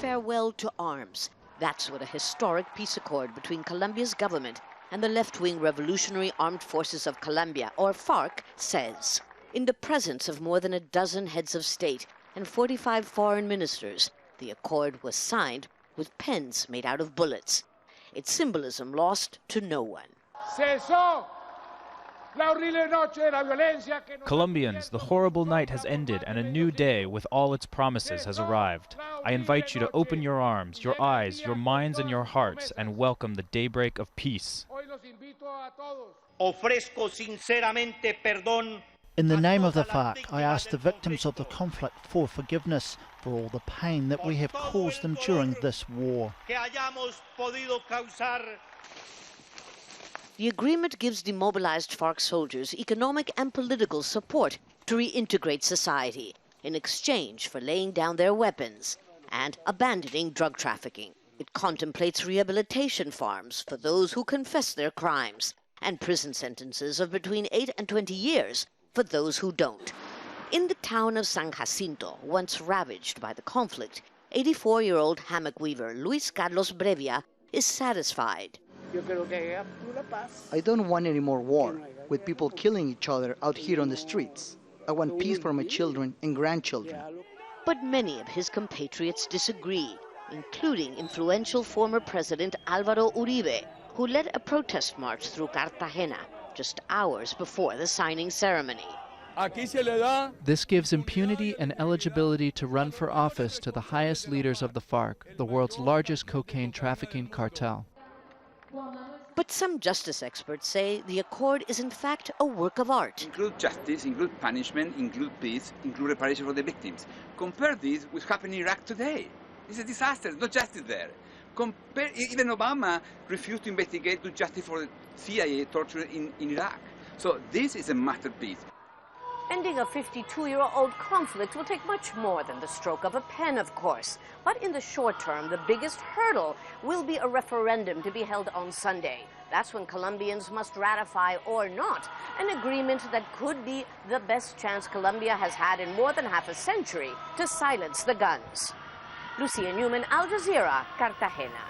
farewell to arms. That's what a historic peace accord between Colombia's government and the left-wing Revolutionary Armed Forces of Colombia, or FARC, says. In the presence of more than a dozen heads of state and 45 foreign ministers, the accord was signed with pens made out of bullets. Its symbolism lost to no one. Colombians, the horrible night has ended and a new day with all its promises has arrived. I invite you to open your arms, your eyes, your minds and your hearts and welcome the daybreak of peace. In the name of the FARC, I ask the victims of the conflict for forgiveness for all the pain that we have caused them during this war. The agreement gives demobilized FARC soldiers economic and political support to reintegrate society in exchange for laying down their weapons and abandoning drug trafficking. It contemplates rehabilitation farms for those who confess their crimes and prison sentences of between 8 and 20 years for those who don't. In the town of San Jacinto, once ravaged by the conflict, 84-year-old hammock weaver Luis Carlos BREVIA is satisfied. I don't want any more war, with people killing each other out here on the streets. I want peace for my children and grandchildren. But many of his compatriots disagree, including influential former President Álvaro Uribe, who led a protest march through Cartagena just hours before the signing ceremony. This gives impunity and eligibility to run for office to the highest leaders of the FARC, the world's largest cocaine trafficking cartel. But some justice experts say the accord is in fact a work of art. Include justice, include punishment, include peace, include reparation for the victims. Compare this with happening in Iraq today. It's a disaster, there's no justice there. Even Obama refused to investigate, do justice for the CIA torture in Iraq. So this is a masterpiece. Ending a 52-year-old conflict will take much more than the stroke of a pen, of course. But in the short term, the biggest hurdle will be a referendum to be held on Sunday. That's when Colombians must ratify or not an agreement that could be the best chance Colombia has had in more than half a century to silence the guns. Lucia, Newman, Al Jazeera, Cartagena.